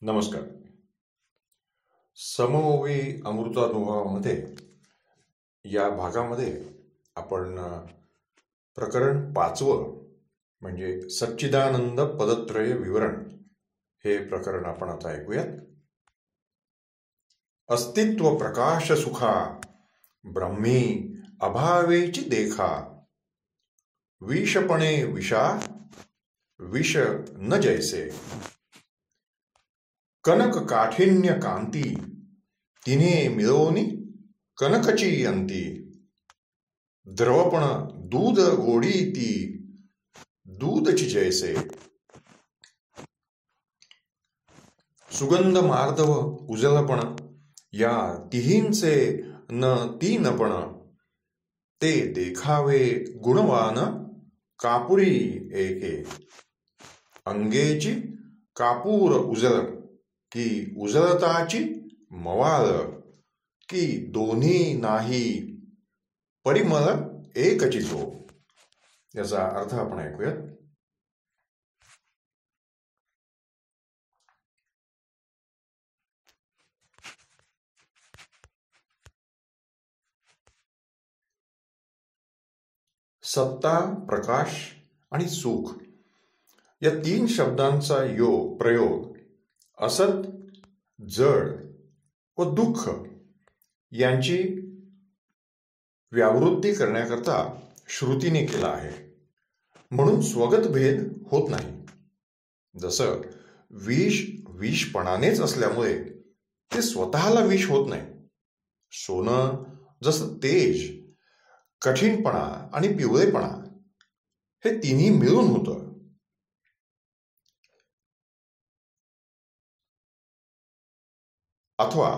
नमस्कार. समओवी अमृतानुभवामध्ये या भागामध्ये आपण प्रकरण 5 म्हणजे सच्चिदानंद पदत्रय विवरण हे प्रकरण आपण आता ऐकूयात. अस्तित्व प्रकाश सुखा ब्रह्मी अभावेची देखा, विषपणे विषा विष न जैसे. कनक काठिन्य कांती तिने मिळवणी कनकची अंती, द्रवपण दूध गोडी ती दूधची जैसे. सुगंध मार्दव उजळपण या तिहींचे न तीनपण, ते देखावे गुणवान कापुरी एके. अंगेची कापूर उजळ की उजळताची मवाळ, की दोन्ही नाही परिमळ एकची जो. याचा अर्थ आपण ऐकूयात. सत्ता, प्रकाश आणि सुख या 3 शब्दांचा प्रयोग असत, जड व दुःख यांची व्यावृत्ती करण्याकरता श्रुतीने केला आहे. म्हणून स्वगत भेद होत नाही. जसं विष विषपणानेच असल्यामुळे ते स्वतःला विष होत नाही. सोनं जसं तेज, कठीणपणा आणि पिवळेपणा हे तिन्ही मिळून होतं. अथवा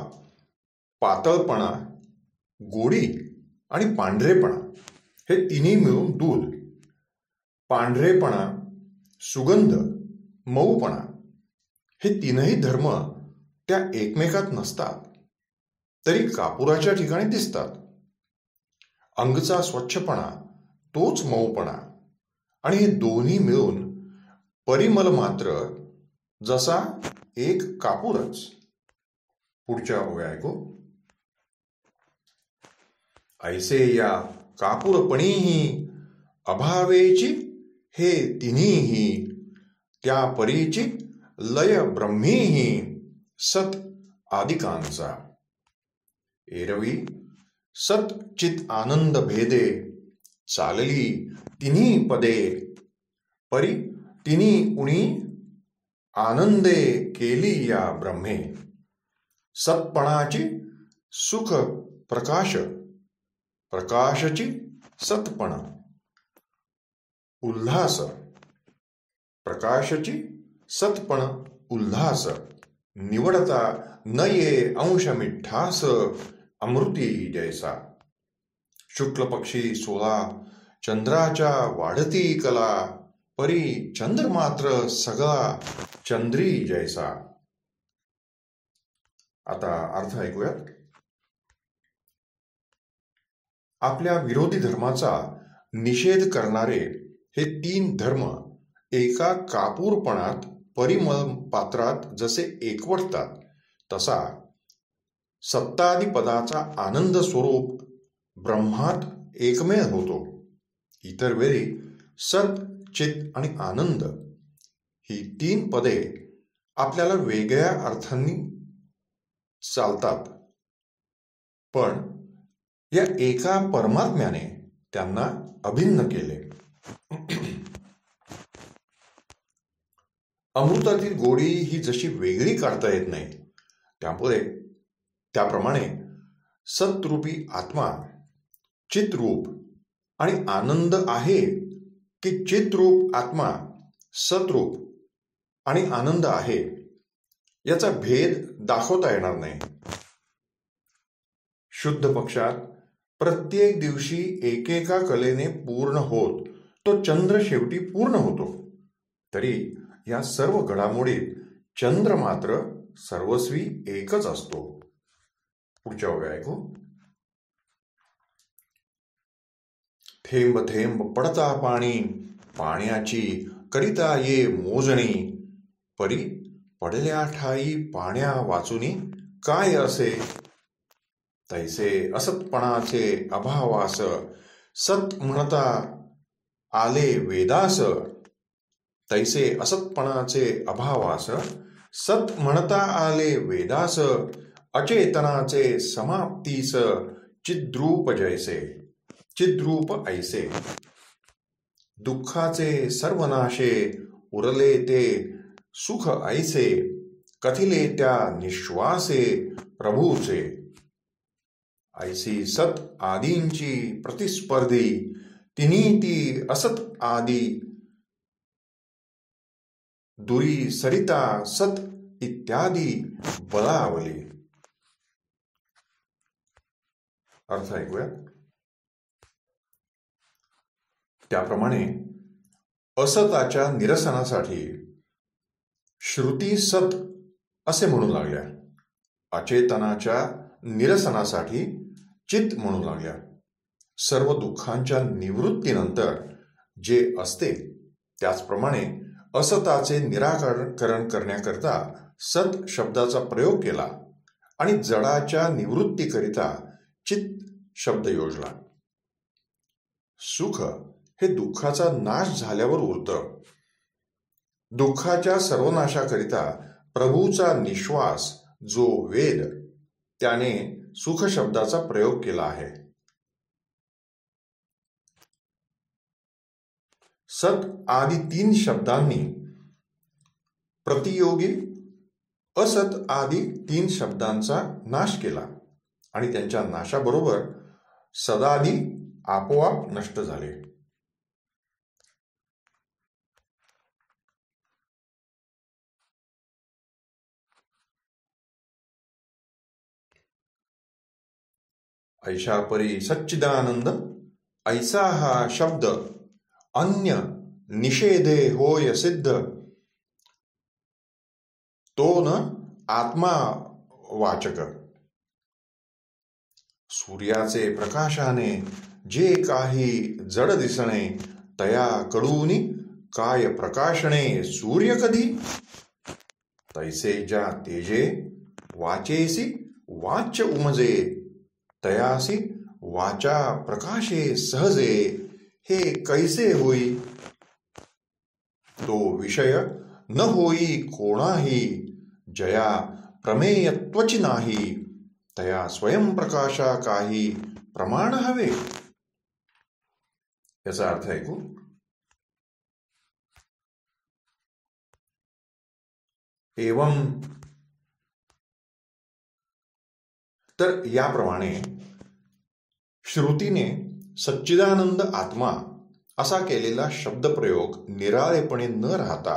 पातळपणा, गोडी आणि पांढरेपणा हे तिन्ही मिळून दूध. पांढरेपणा, सुगंध, मऊपणा हे तीनही धर्म त्या एकमेकात नसतात, तरी कापुराच्या ठिकाणी दिसतात. अंगचा स्वच्छपणा तोच मऊपणा, आणि हे दोन्ही मिळून परिमल मात्र जसा एक कापूरच. पुढच्या ओव्या ऐकू. ऐसे या कापूरपणीही अभावेची हे तिन्हीही, त्या परीची लय ब्रह्मीही सत आदिकांचा. एरवी सत चित आनंद भेदे, चालली तिन्ही पदे, परी तिन्ही उणी आनंदे केली या ब्रह्मे. सत्पणाची सुख प्रकाश, प्रकाशची सत्पण उल्हास, प्रकाशची सत्पण उल्हास. निवडता न ये अंश मिठास, अमृती जैसा. शुक्ल पक्षी 16 चंद्राच्या वाढती कला, परी चंद्र मात्र सगळा चंद्री जैसा. आता अर्थ ऐकूयात. आपल्या विरोधी धर्माचा निषेध करणारे हे 3 धर्म एका कापूरपणात परिमळ पात्रात जसे एकवटतात, तसा सत्तादी पदाचा आनंद स्वरूप ब्रह्मात एकमेव होतो. इतर वेळी सत, चित आणि आनंद ही 3 पदे आपल्याला वेगळ्या अर्थांनी चालतात, पण या एका परमात्म्याने त्यांना अभिन्न केले. अमृतातील गोडी ही जशी वेगळी काढता येत नाही, त्याप्रमाणे सतरूपी आत्मा चितरूप आणि आनंद आहे, की चितरूप आत्मा सतरूप आणि आनंद आहे याचा भेद दाखवता येणार नाही. शुद्ध पक्षात प्रत्येक दिवशी एकेका कलेने पूर्ण होत तो चंद्र शेवटी पूर्ण होतो, तरी या सर्व घडामोडीत चंद्र मात्र सर्वस्वी एकच असतो. पुढच्या ओव्या ऐकू. थेंब थेंब पडता पाणी, पाण्याची करिता ये मोजणी, परी पडल्या ठाई पाण्या वाचुनी काय असे, तैसे असतपणाचे अभावास सत म्हणता आले वेदास, तैसे असतपणाचे अभावास सत म्हणता आले वेदास, अचेतनाचे समाप्तीस चिद्रूप जैसे, चिद्रूप ऐसे, दुःखाचे सर्वनाशे उरले ते सुख ऐसे, कथिले त्या निश्वासे प्रभूचे, ऐसी सत आदींची प्रतिस्पर्धी तिन्ही ती असत आदी दुरी सरिता सत इत्यादी बळावली. अर्थ ऐकूया. त्याप्रमाणे असताच्या निरसनासाठी श्रुती सत असे म्हणू लागल्या, अचेतनाच्या निरसनासाठी चित म्हणू लागल्या. सर्व दुःखांच्या निवृत्तीनंतर जे असते त्याचप्रमाणे असताचे निराकरण करण्याकरता सत शब्दाचा प्रयोग केला आणि जडाच्या निवृत्तीकरिता चित शब्द योजला. सुख हे दुःखाचा नाश झाल्यावर उरतं. दुःखाच्या सर्वनाशाकरिता प्रभूचा निश्वास जो वेद, त्याने सुख शब्दाचा प्रयोग केला आहे. सत आदी तीन शब्दांनी प्रतियोगी असत आदी तीन शब्दांचा नाश केला आणि त्यांच्या नाशाबरोबर सदादी आपोआप नष्ट झाले. ऐशा परी सच्चिदानंद ऐसा हा शब्द अन्य निषेधे होय सिद्ध, तो न आत्मा वाचक. सूर्याचे प्रकाशाने जे काही जड दिसणे तया कडूनी काय प्रकाशणे सूर्य कधी, तैसे ज्या तेजे वाचेसी वाच्य उमजे, तयासी वाचा प्रकाशे सहजे हे कैसे होई, तो विषय न होई कोणाही जया प्रमेयत्वची नाही, तया स्वयंप्रकाशा काही प्रमाण हवे. याचा अर्थ ऐकू. एवं, तर याप्रमाणे श्रुतीने सच्चिदानंद आत्मा असा केलेला शब्दप्रयोग निराळेपणे न राहता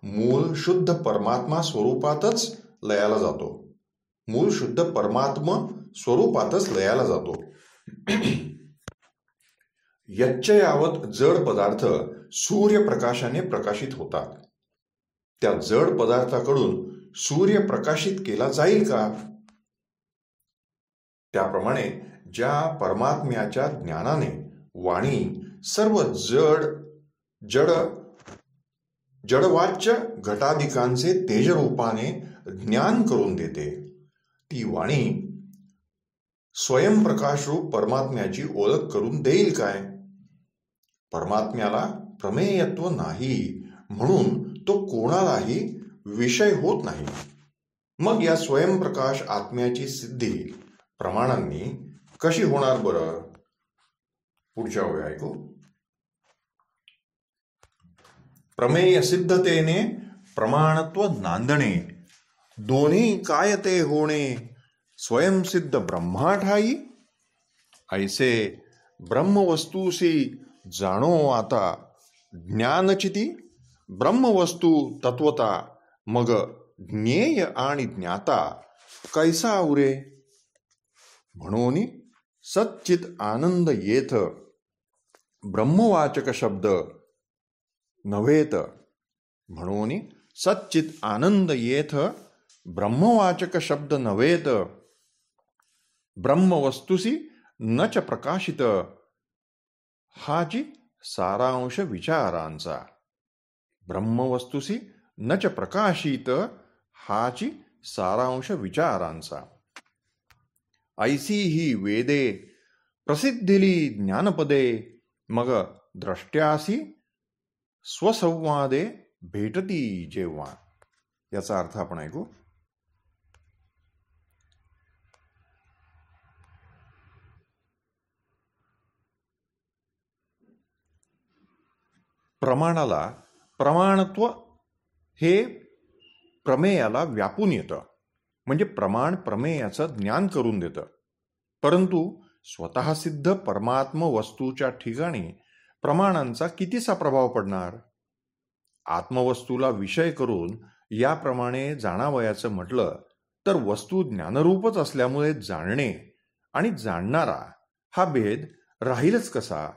मूळ शुद्ध परमात्मा स्वरूपातच लयाला जातो. मूळ शुद्ध परमात्मा स्वरूपातच लयाला जातो. यच्चयावत जड पदार्थ सूर्यप्रकाशाने प्रकाशित होतात. त्या जड पदार्थाकडून सूर्य प्रकाशित केला जाईल का? त्याप्रमाणे ज्या परमात्म्याच्या ज्ञानाने वाणी सर्व जडवाच्य घटादिकांचे तेजरूपाने ज्ञान करून देते, ती वाणी स्वयंप्रकाशरूप परमात्म्याची ओळख करून देईल काय? परमात्म्याला प्रमेयत्व नाही म्हणून तो कोणालाही विषय होत नाही. मग या स्वयंप्रकाश आत्म्याची सिद्धी प्रमाणांनी कशी होणार बरं? पुढच्या ओळी ऐकू. प्रमेय सिद्धतेने प्रमाणत्व नांदणे, दोन्ही काय ते होणे स्वयंसिद्ध ब्रह्माठाई, ऐसे ब्रह्मवस्तूसी जाणो आता ज्ञानचिती, ब्रह्मवस्तू तत्वता मग ज्ञेय आणि ज्ञाता कैसा उरे. म्हणून सच्चित आनंद येथ ब्रह्मवाचक शब्द नव्हेत. म्हणून सच्चित आनंद येथ ब्रह्मवाचक शब्द नव्हेत. ब्रह्मवस्तुसी न च प्रकाशित, हाची सारांश विचारांचा. ब्रह्मवस्तुसी न च प्रकाशित हाची सारांश विचारांचा. ऐसी ही वेदे प्रसिद्धिली ज्ञानपदे, मग द्रष्ट्यासी स्वसंवादे भेटती जेव्हा. याचा अर्थ आपण ऐकू. प्रमाणाला प्रमाणत्व हे प्रमेयाला व्यापून येतं. म्हणजे प्रमाण प्रमेयाचं ज्ञान करून देतं. परंतु स्वतः सिद्ध परमात्म वस्तूच्या ठिकाणी प्रमाणांचा कितीसा प्रभाव पडणार. आत्मवस्तूला विषय करून याप्रमाणे जाणावयाचं म्हटलं तर वस्तू ज्ञानरूपच असल्यामुळे जाणणे आणि जाणणारा हा भेद राहीलच कसा.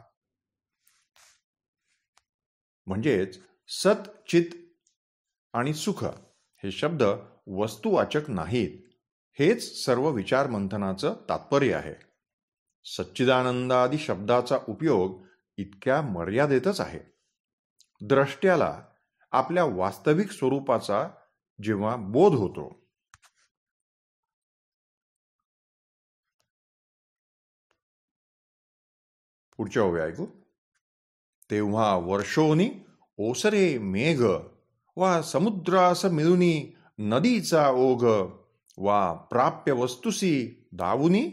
म्हणजेच सत, चित आणि सुख हे शब्द वस्तुवाचक नाहीत. हेच सर्व विचार मंथनाचं तात्पर्य आहे. सच्चिदानंदादी शब्दाचा उपयोग इतक्या मर्यादेतच आहे. द्रष्ट्याला आपल्या वास्तविक स्वरूपाचा जेव्हा बोध होतो, पुढच्या ओव्या ऐकू. तेव्हा वर्षोनी ओसरे मेघ, वा समुद्रास मिळुनी नदीचा ओघ, वा प्राप्य वस्तुसी दावुनी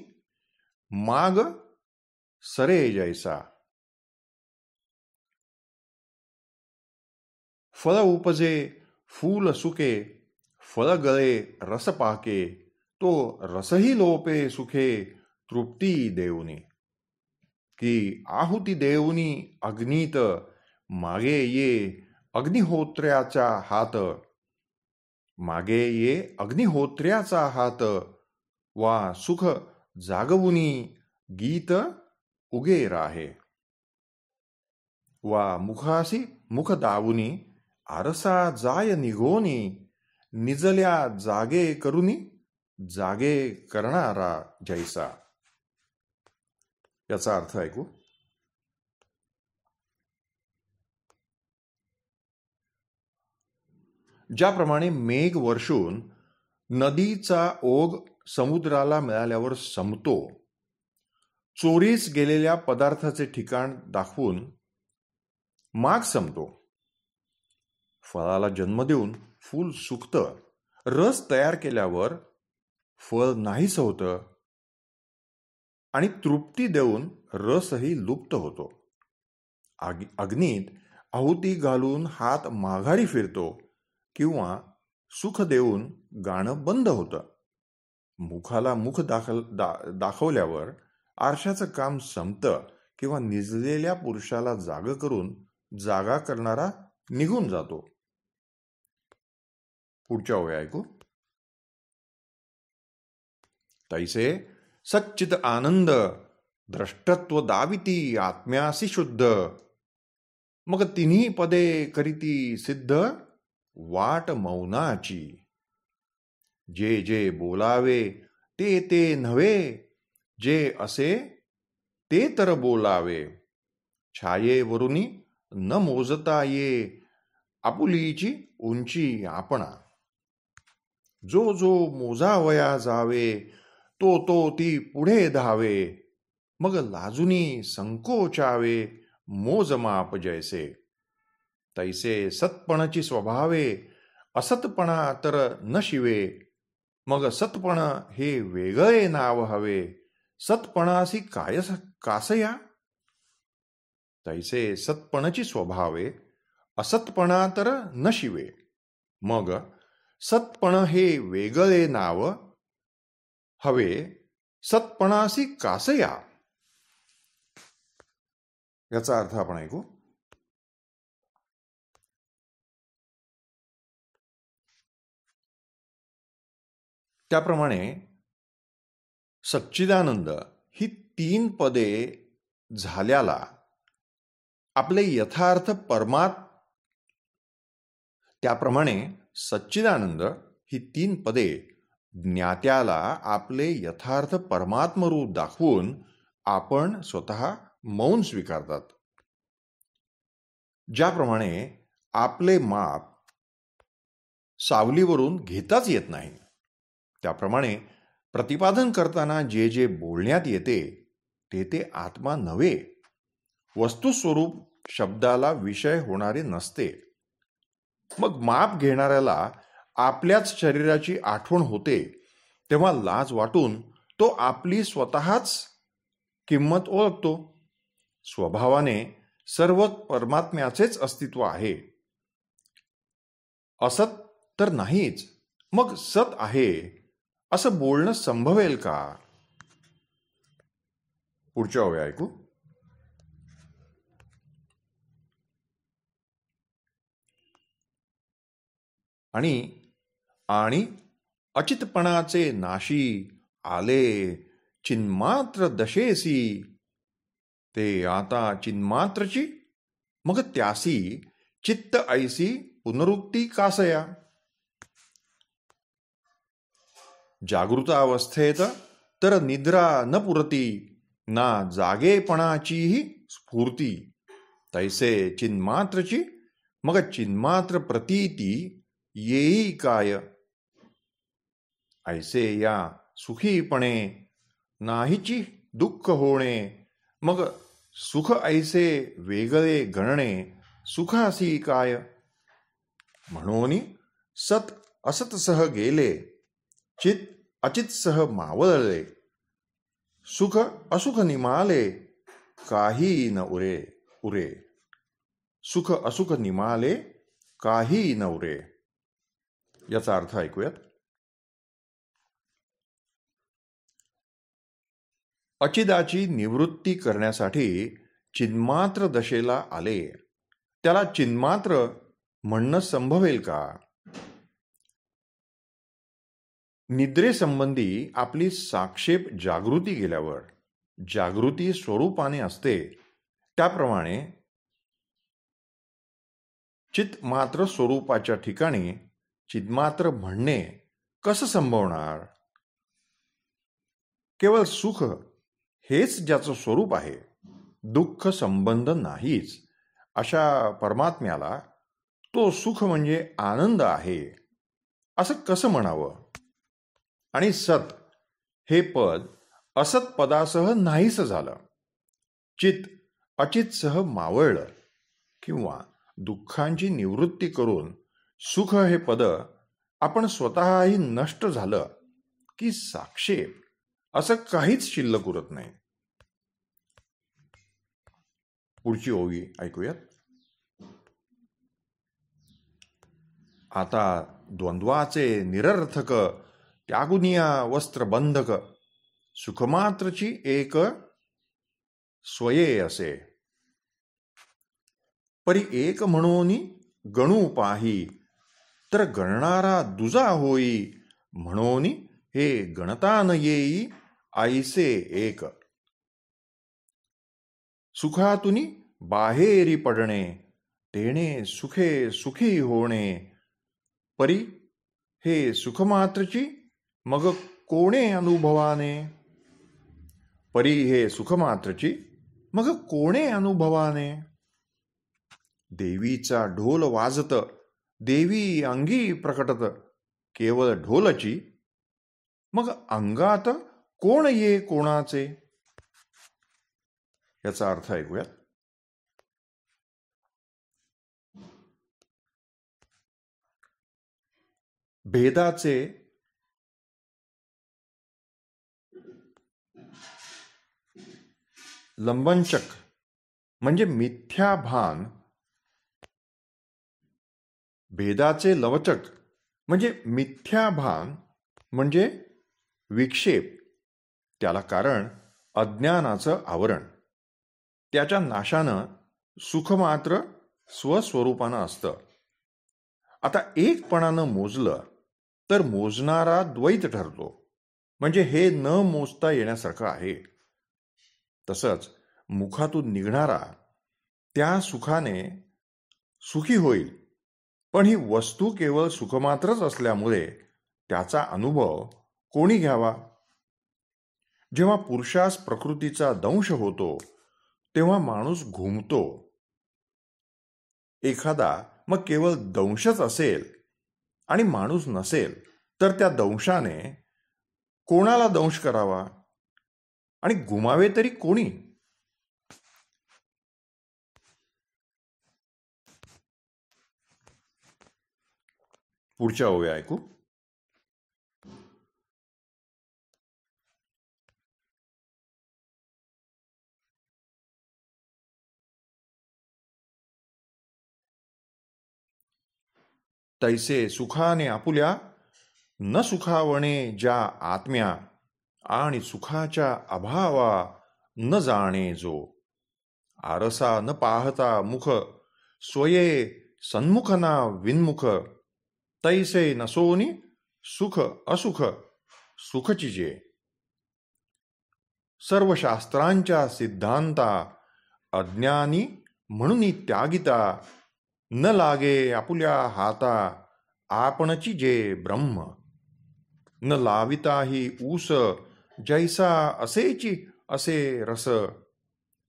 माग सरे जैसा. फळ उपजे फूल सुके, फळ गळे रस पाके, तो रसही लोपे सुखे तृप्ती देऊनी. की आहुती देऊनी अग्नीत, मागे ये अग्निहोत्र्याचा हात, मागे ये अग्निहोत्र्याचा हात, वा सुख जागवुनी गीत उगे राहे, वा मुखासी मुख दावुनी आरसा जाय निघोनी, निजल्या जागे करुनी जागे करणारा जैसा. याचा अर्थ ऐकू. ज्याप्रमाणे मेघ वर्षून नदीचा ओघ समुद्राला मिळाल्यावर संपतो, चोरीस गेलेल्या पदार्थाचे ठिकाण दाखवून माग संपतो, फळाला जन्म देऊन फूल सुकतं, रस तयार केल्यावर फळ नाहीस होतं, आणि तृप्ती देऊन रसही लुप्त होतो. अग्नीत आहुती घालून हात माघारी फिरतो, किंवा सुख देऊन गाणं बंद होतं. मुखाला मुख दाखवल्यावर आरशाचं काम संपतं, किंवा निजलेल्या पुरुषाला जाग करून जागा करणारा निघून जातो. पुढच्या ओव्या ऐकू. तैसे सच्चित आनंद द्रष्टत्व दाविती आत्म्यासी शुद्ध, मग तिन्ही पदे करीती सिद्ध वाट मौनाची. जे जे बोलावे ते ते नव्हे, जे असे ते तर बोलावे, छायेवरुनी न मोजता ये आपुलीची उंची आपणा. जो जो मोजावया जावे तो तो ती पुढे धावे, मग लाजुनी संकोचावे मोजमाप जैसे. तैसे सतपणाची स्वभावे असतपणा तर न शिवे, मग सतपण हे वेगळे नाव हवे, सतपणासी कासया. तैसे सतपणाची स्वभावे असतपणा तर न शिवे, मग सतपण हे वेगळे नाव हवे, सतपणासी कासया. याचा अर्थ आपण ऐकू. त्याप्रमाणे सच्चिदानंद ही 3 पदे झाल्याला आपले यथार्थ त्याप्रमाणे सच्चिदानंद ही 3 पदे ज्ञात्याला आपले यथार्थ परमात्मरूप दाखवून आपण स्वतः मौन स्वीकारतात. ज्याप्रमाणे आपले माप सावलीवरून घेताच येत नाही. त्याप्रमाणे प्रतिपादन करताना जे जे बोलण्यात येते ते आत्मा नव्हे, वस्तुस्वरूप शब्दाला विषय होणारे नसते. मग माप घेणाऱ्याला आपल्याच शरीराची आठवण होते तेव्हा लाज वाटून तो आपली स्वतःच किंमत ओळखतो. स्वभावाने सर्व परमात्म्याचेच अस्तित्व आहे. असत तर नाहीच, मग सत आहे असं बोलणं संभवेल का? पुढच्या ओव्या ऐकू. आणि अचितपणाचे नाशी आले चिन्मात्र दशेसी, ते आता चिन्मात्रची मग त्यासी चित्त ऐसी पुनरुक्ती कासया. जागृतावस्थेत तर निद्रा न पुरती, ना जागेपणाचीही स्फूर्ती, तैसे चिन्मात्रची मग चिन्मात्र प्रतीती येई काय. ऐसे या सुखीपणे नाहीची दुःख होणे, मग सुख ऐसे वेगळे गणणे सुखासी काय. म्हणून सत असतसह गेले, चित अचितसह मावळले, सुख असुख निमाले काही न उरे. सुख असुख निमाले काही न उरे. याचा अर्थ ऐकूयात. अचिदाची निवृत्ती करण्यासाठी चिन्मात्र दशेला आले, त्याला चिन्मात्र म्हणणं संभवेल का? निद्रेसंबंधी आपली साक्षेप जागृती गेल्यावर जागृती स्वरूपाने असते, त्याप्रमाणे चित्मात्र स्वरूपाच्या ठिकाणी चिन्मात्र म्हणणे कसं संभवणार? केवळ सुख हेच ज्याचं स्वरूप आहे, दुःख संबंध नाहीच, अशा परमात्म्याला तो सुख म्हणजे आनंद आहे असं कसं म्हणावं? आणि सत हे पद असत पदासह नाहीस झालं, चित अचितसह मावळलं, किंवा दुःखांची निवृत्ती करून सुख हे पद आपण स्वतःही नष्ट झालं की साक्षेप असं काहीच शिल्लक उरत नाही. पुढची ओवी ऐकूयात. आता द्वंद्वाचे निरर्थक त्यागुनिया वस्त्रबंधक, सुखमात्रची एक स्वये असे. परी एक म्हणून गणू पाही, तर गणणारा दुजा होई, म्हणून हे गणता न येई ऐसे एक. सुखातुनी बाहेरी पडणे, तेणे सुखे सुखी होणे, परी हे सुखमात्रची मग कोणे अनुभवाने. परी हे सुखमात्रची मग कोणे अनुभवाने. देवीचा ढोल वाजत, देवी अंगी प्रकटत, केवळ ढोलची मग अंगात कोण ये कोणाचे. याचा अर्थ ऐकूयात. भेदाचे लंबनचक म्हणजे मिथ्या भान, भेदाचे लवचक म्हणजे मिथ्या भान म्हणजे विक्षेप, त्याला कारण अज्ञानाचं आवरण. त्याच्या नाशानं सुख मात्र स्वस्वरूपानं असतं. आता एकपणानं मोजलं तर मोजणारा द्वैत ठरतो, म्हणजे हे न मोजता येण्यासारखं आहे. तसंच मुखातून निघणारा त्या सुखाने सुखी होईल, पण ही वस्तू केवळ सुखमात्रच असल्यामुळे त्याचा अनुभव कोणी घ्यावा? जेव्हा पुरुषास प्रकृतीचा दंश होतो तेव्हा माणूस घुमतो. एखादा मग केवळ दंशच असेल आणि माणूस नसेल तर त्या दंशाने कोणाला दंश करावा आणि गुमावे तरी कोणी? पुढच्या ओव्या ऐकू. तैसे सुखाने आपुल्या न सुखावणे ज्या आत्म्या आणि सुखाच्या अभावा न जाणे जो. आरसा न पाहता मुख स्वये सन्मुख ना विन्मुख. तैसे नसोनी सुख असुख सुखची जे. सर्व शास्त्रांच्या सिद्धांता अज्ञानी म्हणून त्यागिता. न लागे आपुल्या हाता आपणची जे ब्रह्म. न लाविता ही ऊस जैसा असेची असे रस.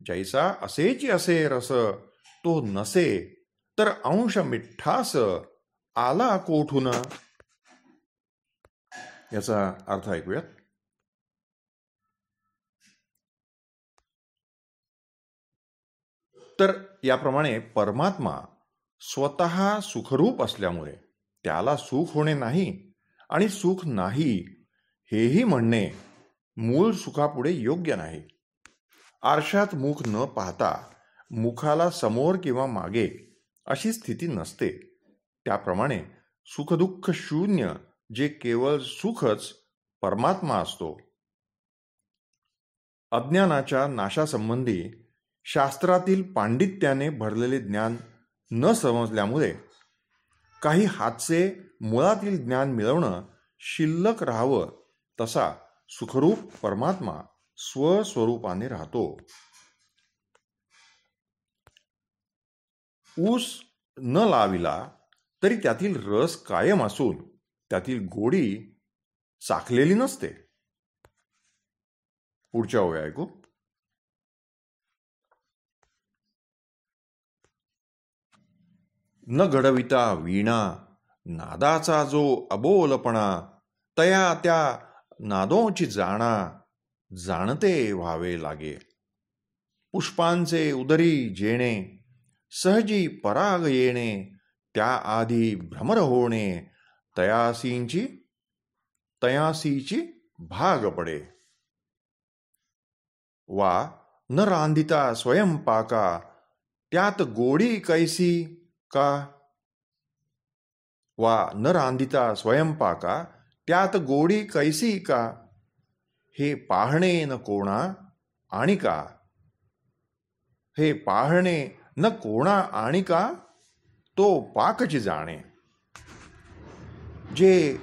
जैसा असेची असे रस तो नसे तर अंश मिठास आला कोठून. याचा अर्थ ऐकूयात. तर याप्रमाणे परमात्मा स्वतः सुखरूप असल्यामुळे त्याला सुख होणे नाही आणि सुख नाही हेही म्हणणे मूळ सुखापुढे योग्य नाही. आरशात मुख न पाहता मुखाला समोर किंवा मागे अशी स्थिती नसते. त्याप्रमाणे सुखदुःख शून्य जे केवळ सुखच परमात्मा असतो. अज्ञानाच्या नाशासंबंधी शास्त्रातील पांडित्याने भरलेले ज्ञान न समजल्यामुळे काही हातचे मुळातील ज्ञान मिळवणं शिल्लक राहावं तसा सुखरूप परमात्मा स्वस्वरूपाने राहतो. ऊस न लाविला तरी त्यातील रस कायम असून त्यातील गोडी चाखलेली नसते. पुढच्या ओव्या ऐकू. न घडविता वीणा नादाचा जो अबोलपणा. तया त्या नादोची जाणा जाणते व्हावे लागे. पुष्पांचे उदरी जेणे सहजी पराग येणे. त्या आधी भ्रमर होणे तयासीची भाग पडे. वा न रांधिता स्वयंपाका त्यात गोडी कैसी का. वा न रांधिता स्वयंपाका त्यात गोडी कैसी का. हे पाहणे न कोणा आणि का. हे पाहणे न कोणा आणि का तो पाकची जाणे. जे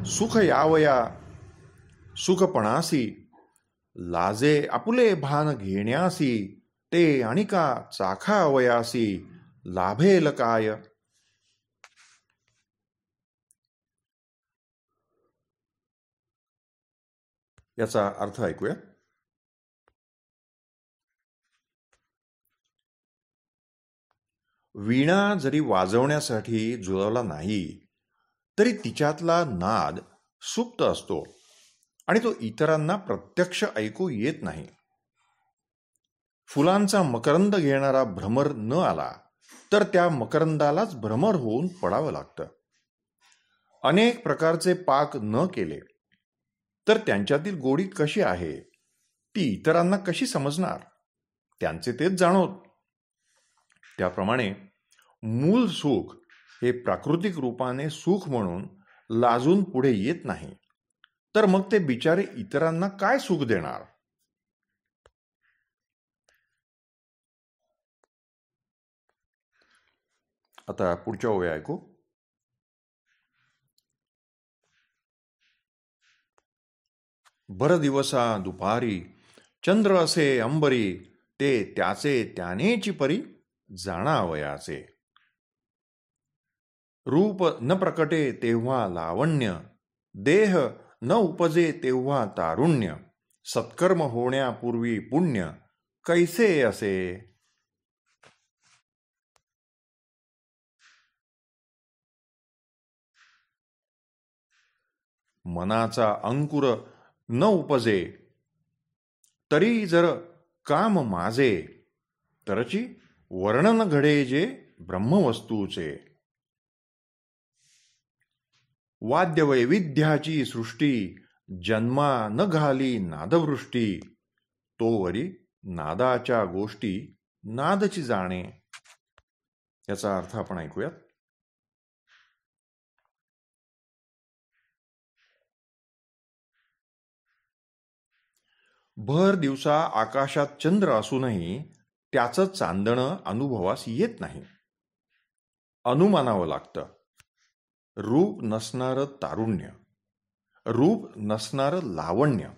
सुख यावया सुखपणासी लाजे आपुले भान घेण्यासी. ते आणि का चाखावयासी लाभेल काय. याचा अर्थ ऐकूया. वीणा जरी वाजवण्यासाठी जुळवला नाही तरी तिच्यातला नाद सुप्त असतो आणि तो इतरांना प्रत्यक्ष ऐकू येत नाही. फुलांचा मकरंद घेणारा भ्रमर न आला तर त्या मकरंदालाच भ्रमर होऊन पडावं लागतं. अनेक प्रकारचे पाक न केले तर त्यांच्यातील गोडी कशी आहे ती इतरांना कशी समजणार. त्यांचे तेच जाणवत. त्याप्रमाणे मूल सुख हे प्राकृतिक रूपाने सुख म्हणून लाजून पुढे येत नाही तर मग ते बिचारे इतरांना काय सुख देणार. आता पुढच्या ओव्या ऐकू. भर दिवसा दुपारी चंद्र असे अंबरी. ते त्याचे त्यानेची परी जाणावयाचे. रूप न प्रकटे तेव्हा लावण्य. देह न उपजे तेव्हा तारुण्य. सत्कर्म होण्यापूर्वी पुण्य कैसे असे. मनाचा अंकुर न उपजे, तरी जर काम माझे, तरची वर्णन घडे जे ब्रह्मवस्तूचे. वाद्यवैविध्याची सृष्टी, जन्मा न घाली नादवृष्टी, तोवरी नादाच्या गोष्टी नादची जाणे. याचा अर्थ आपण ऐकूयात. भर दिवसा आकाशात चंद्र असूनही त्याचं चांदणं अनुभवास येत नाही. अनुमानावं लागतं. रूप नसणारं तारुण्य, रूप नसणारं लावण्य,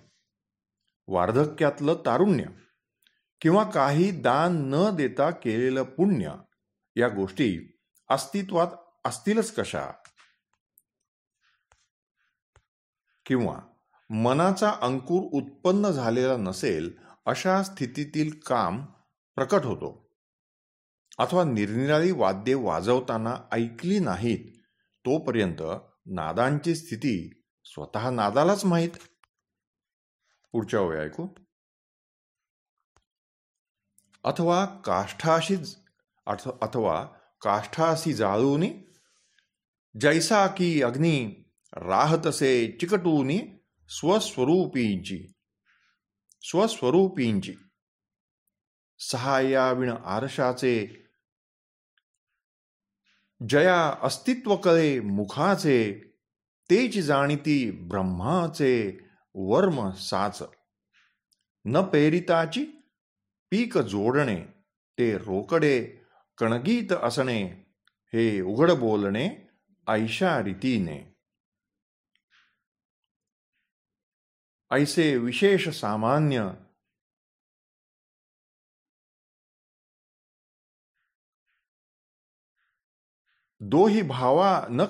वार्धक्यातलं तारुण्य किंवा काही दान न देता केलेलं पुण्य, या गोष्टी अस्तित्वात असतीलच कशा? किंवा मनाचा अंकुर उत्पन्न झालेला नसेल अशा स्थितीतील काम प्रकट होतो. अथवा निरनिराळी वाद्ये वाजवताना ऐकली नाहीत तोपर्यंत नादांची स्थिती स्वतः नादालाच माहीत. पुढच्या ओळी ऐकू. अथवा काष्ठाशी जाळूनी, जैसा की अग्नी राहतसे चिकटूनी स्वस्वरूपींची सहाय्याविण आरशाचे, जया अस्तित्व कळे मुखाचे, तेच जाणीती ब्रह्माचे वर्म साच. न पेरिताची पीक जोडणे, ते रोकडे कणगीत असणे, हे उघड बोलणे ऐशा रीतीने. ऐसे विशेष सामान्य, दोही भावा न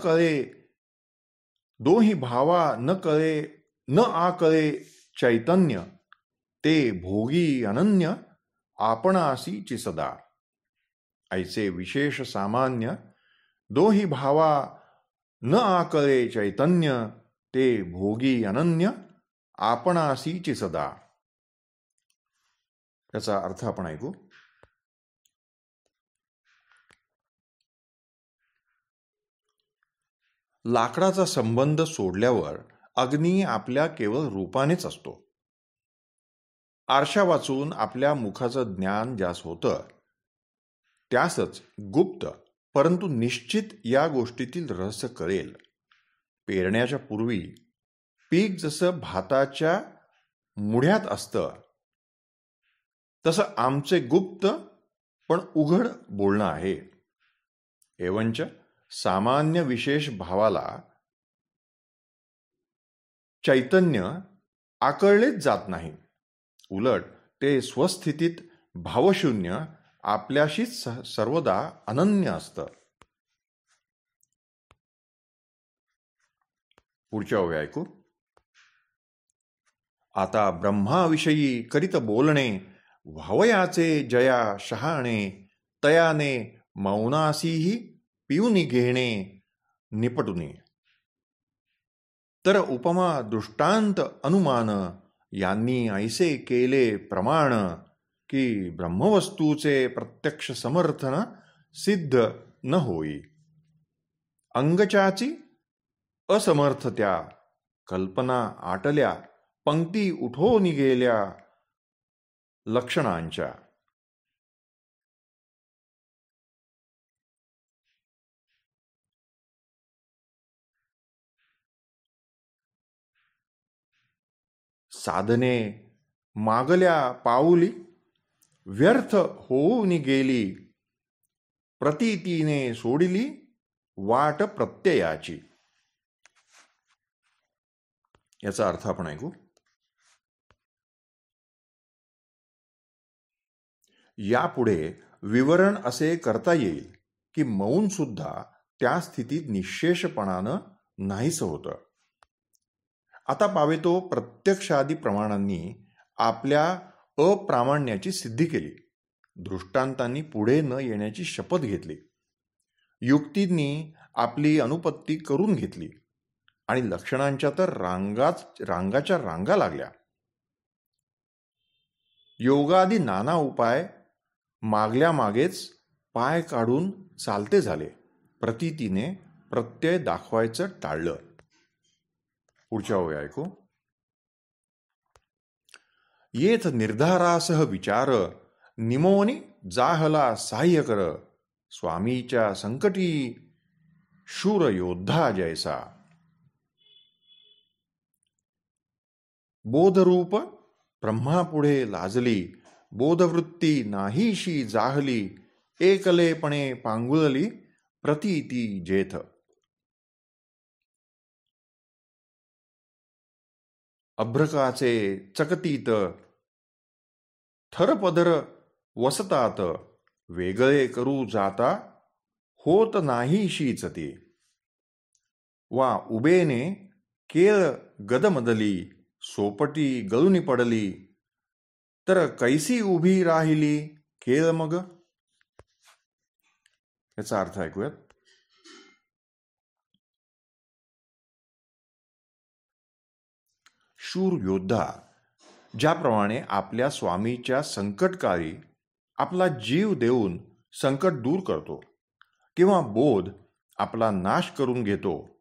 कळे न आकळे चैतन्य, ते भोगी अनन्य आपणासीची सदा. ऐसे विशेष सामान्य, दोही भावा न आकळे चैतन्य, ते भोगी अनन्य आपणासीची सदा. याचा अर्थ आपण ऐकू. लाकडाचा संबंध सोडल्यावर अग्नी आपल्या केवळ रूपानेच असतो. आरशा वाचून आपल्या मुखाचं ज्ञान ज्यास होतं त्यासच गुप्त परंतु निश्चित या गोष्टीतील रहस्य कळेल. पेरण्याच्या पूर्वी पीक जसं भाताच्या मुढ्यात असतं तसं आमचे गुप्त पण उघड बोलणं आहे. एवंच सामान्य विशेष भावाला चैतन्य आकळलेच जात नाही. उलट ते स्वस्थितीत भावशून्य आपल्याशीच सर्वदा अनन्य असतं. पुढच्या ओळी ऐकू. आता ब्रह्माविषयी करीत बोलणे, व्हावयाचे जया शहाणे, तयाने मौनासीही पिऊनी घेणे निपटुनी. तर उपमा दृष्टांत अनुमान, यांनी ऐसे केले प्रमाण, की ब्रह्मवस्तूचे प्रत्यक्ष समर्थन सिद्ध न होई. अंगचाची असमर्थत्या, कल्पना आटल्या, पंक्ती उठोनी गेल्या लक्षणांच्या. साधने मागल्या पाऊली, व्यर्थ होऊन गेली, प्रतीतीने सोडिली वाट प्रत्ययाची. याचा अर्थ आपण ऐकू. यापुढे विवरण असे करता येईल की मौन सुद्धा त्या स्थितीत निःशेषपणानं नाहीसं होतं. आता पावेतो प्रत्यक्षादी प्रमाणांनी आपल्या अप्रामाण्याची सिद्धी केली. दृष्टांतांनी पुढे न येण्याची शपथ घेतली. युक्तींनी आपली अनुपत्ती करून घेतली. आणि लक्षणांच्या तर रांगाच्या रांगा लागल्या. योगादी नाना उपाय मागल्या मागेच पाय काढून चालते झाले. प्रतीतीने प्रत्यय दाखवायचं टाळलं. पुढच्या ओळी ऐकू. येथ निर्धारासह विचार निमोनी जाहला सहाय्य कर. स्वामीच्या संकटी शूर योद्धा जैसा. बोधरूप ब्रह्मापुढे लाजली. बोधवृत्ती नाहीशी जाहली. एकलेपणे पांगुळली प्रतीती जेथ. अभ्रकाचे चकतीत थरपदर वसतात. वेगळे करू जाता होत नाहीशीच ते. वा उभेने केळ गदमदली. सोपटी गळूनी पडली तर कैसी उभी राहिली केळ मग. याचा अर्थ ऐकूयात. शूर योद्धा ज्याप्रमाणे आपल्या स्वामीच्या संकटकाळी आपला जीव देऊन संकट दूर करतो किंवा बोध आपला नाश करून घेतो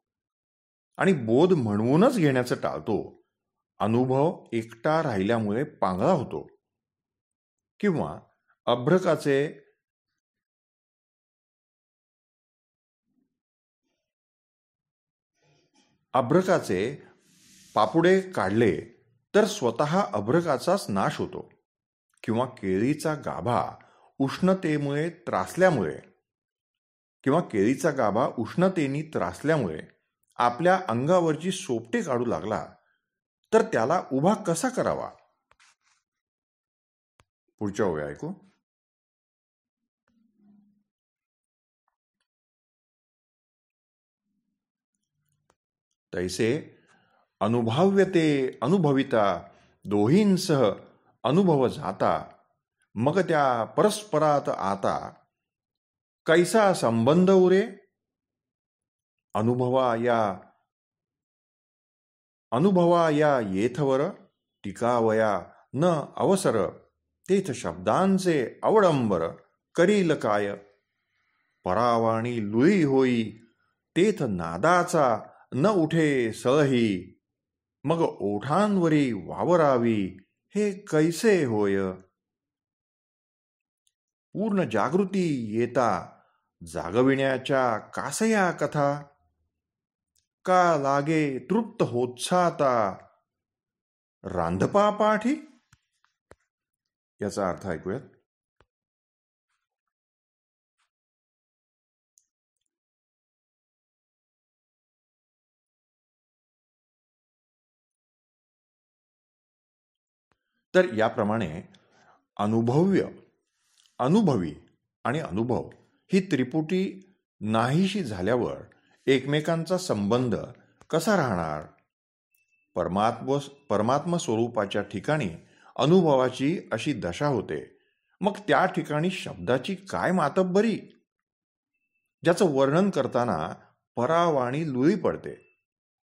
आणि बोध म्हणूनच घेण्याचं टाळतो. अनुभव एकटा राहिल्यामुळे पांगळा होतो किंवा अभ्रकाचे पापुडे काढले तर स्वतः अभ्रकाचाच नाश होतो किंवा केळीचा गाभा उष्णतेने त्रासल्यामुळे आपल्या अंगावरची सोपटे काढू लागला तर त्याला उभा कसा करावा. पुढच्या ओळी ऐकू. तैसे अनुभव्यते अनुभविता दोहींसह अनुभव जाता. मग त्या परस्परात आता कैसा संबंध उरे. अनुभवा या येथवर टिकावया न अवसर. तेथ शब्दांचे अवडंबर करील काय. परावाणी लुई होई तेथ नादाचा न उठे सळही. मग ओठांवरी वावरावी हे कैसे होय. पूर्ण जागृती येता जागविण्याच्या कासया कथा. का लागे तृप्त होत्साता रांधपा पाठी. याचा अर्थ ऐकूयात. तर याप्रमाणे अनुभवी आणि अनुभव ही त्रिपुटी नाहीशी झाल्यावर एकमेकांचा संबंध कसा राहणार. परमात्म स्वरूपाच्या ठिकाणी अनुभवाची अशी दशा होते. मग त्या ठिकाणी शब्दाची काय मातब्बरी. ज्याचं वर्णन करताना परावाणी लुळी पडते.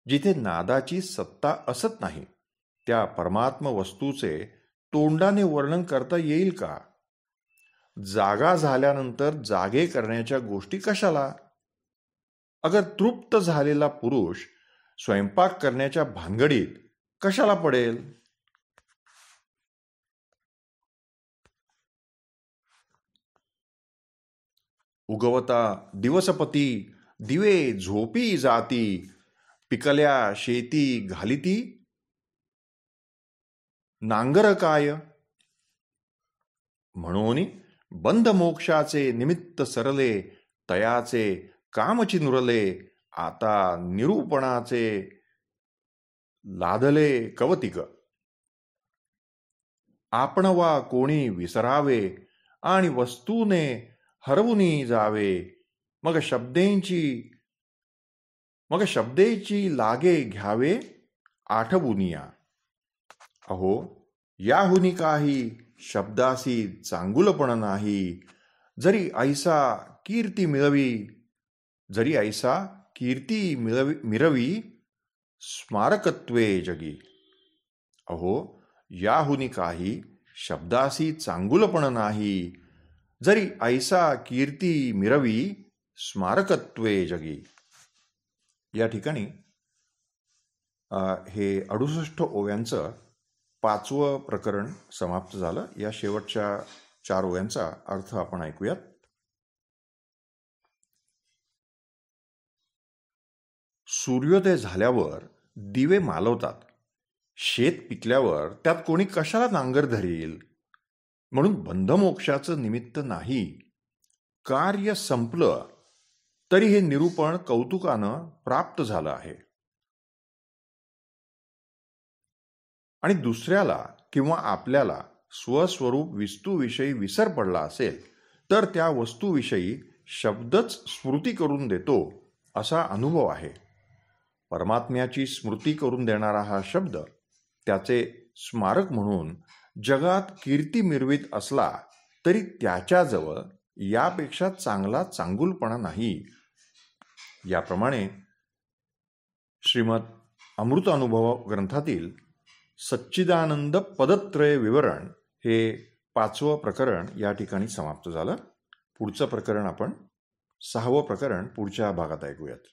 जिथे नादाची सत्ता असत नाही त्या परमात्म वस्तूचे तोंडाने वर्णन करता येईल का. जागा झाल्यानंतर जागे करण्याच्या गोष्टी कशाला. अगर तृप्त झालेला पुरुष स्वयंपाक करण्याच्या भानगडीत कशाला पडेल. उगवता दिवसपती दिवे झोपी जाती. पिकल्या शेती घालिती नांगर काय. म्हणून बंध मोक्षाचे निमित्त सरले. तयाचे कामची नुरले. आता निरूपणाचे लादले कवतिक. आपण वा कोणी विसरावे आणि वस्तूने हरवुनी जावे. मग शब्देची लागे घ्यावे आठवुनिया. अहो याहुनी काही शब्दासी चांगुलपण नाही. जरी ऐसा कीर्ती मिरवी स्मारकत्वे जगी. अहो, याहुनी काही शब्दासी चांगुलपण नाही, जरी ऐसा कीर्ती मिरवी स्मारकत्वे जगी. या ठिकाणी हे 68 ओव्यांचं 5वं प्रकरण समाप्त झालं. या शेवटच्या 4 ओव्यांचा अर्थ आपण ऐकूयात. सूर्योदय झाल्यावर दिवे मालवतात. शेत पिकल्यावर त्यात कोणी कशाला नांगर धरील, म्हणून बंधमोक्षाचं निमित्त नाही. कार्य संपलं तरी हे निरूपण कौतुकानं प्राप्त झालं आहे. आणि दुसऱ्याला किंवा आपल्याला स्वस्वरूप वस्तूविषयी विसर पडला असेल तर त्या वस्तूविषयी शब्दच स्मृती करून देतो असा अनुभव आहे. परमात्म्याची स्मृती करून देणारा हा शब्द त्याचे स्मारक म्हणून जगात कीर्ती मिरवीत असला तरी त्याच्याजवळ यापेक्षा चांगला चांगुलपणा नाही. याप्रमाणे श्रीमद अमृतानुभव ग्रंथातील सच्चिदानंद पदत्रय विवरण हे 5वं प्रकरण या ठिकाणी समाप्त झालं. पुढचं प्रकरण आपण 6वं प्रकरण पुढच्या भागात ऐकूयात.